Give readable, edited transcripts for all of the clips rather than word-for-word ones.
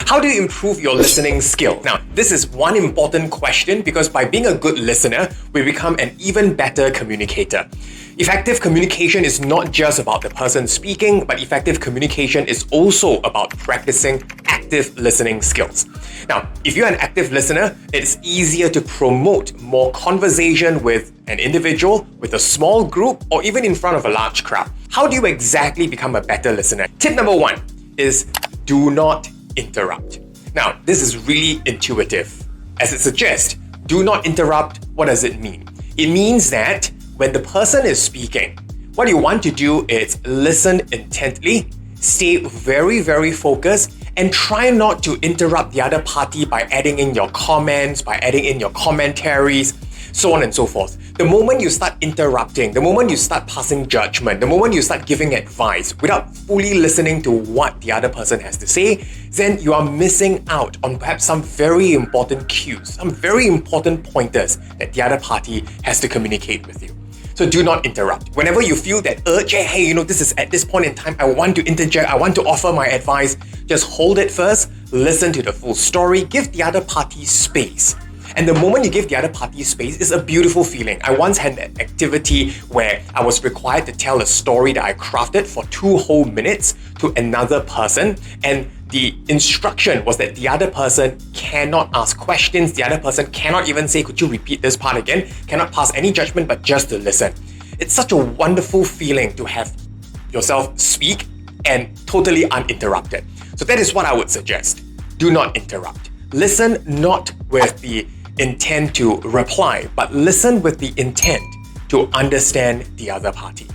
How do you improve your listening skill? Now, this is one important question because by being a good listener, we become an even better communicator. Effective communication is not just about the person speaking, but effective communication is also about practicing active listening skills. Now, if you're an active listener, it's easier to promote more conversation with an individual, with a small group, or even in front of a large crowd. How do you exactly become a better listener? Tip number one is do not interrupt. Now, this is really intuitive. As it suggests, do not interrupt. What does it mean? It means that when the person is speaking, what you want to do is listen intently, stay very, very focused, and try not to interrupt the other party by adding in your comments, by adding in your commentaries, so on and so forth. The moment you start interrupting, the moment you start passing judgment, the moment you start giving advice without fully listening to what the other person has to say, then you are missing out on perhaps some very important cues, some very important pointers that the other party has to communicate with you. So do not interrupt. Whenever you feel that urge, hey, this is at this point in time, I want to interject, I want to offer my advice, just hold it first, listen to the full story, give the other party space. And the moment you give the other party space, it's a beautiful feeling. I once had an activity where I was required to tell a story that I crafted for 2 whole minutes to another person, and the instruction was that the other person cannot ask questions, the other person cannot even say, could you repeat this part again, cannot pass any judgment, but just to listen. It's such a wonderful feeling to have yourself speak and totally uninterrupted. So that is what I would suggest. Do not interrupt. Listen not with the intent to reply, but listen with the intent to understand the other party.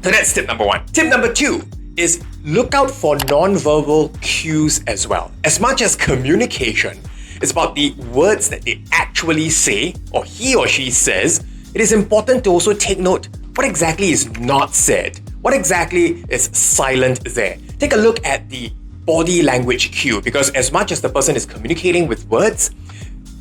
So that's tip number one. Tip number two is look out for non-verbal cues as well. As much as communication is about the words that they actually say, or he or she says, it is important to also take note what exactly is not said, what exactly is silent there. Take a look at the body language cue, because as much as the person is communicating with words,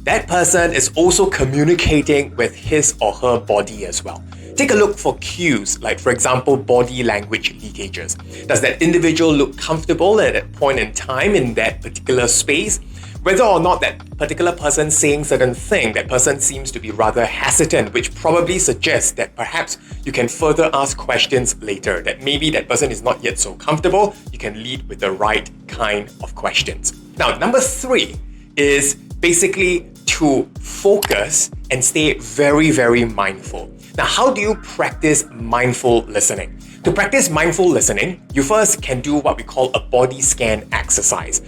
that person is also communicating with his or her body as well. Take a look for cues, like for example, body language leakages. Does that individual look comfortable at that point in time in that particular space? Whether or not that particular person saying certain thing, that person seems to be rather hesitant, which probably suggests that perhaps you can further ask questions later, that maybe that person is not yet so comfortable, you can lead with the right kind of questions. Now, number 3 is basically to focus and stay very, very mindful. Now, how do you practice mindful listening? To practice mindful listening, you first can do what we call a body scan exercise.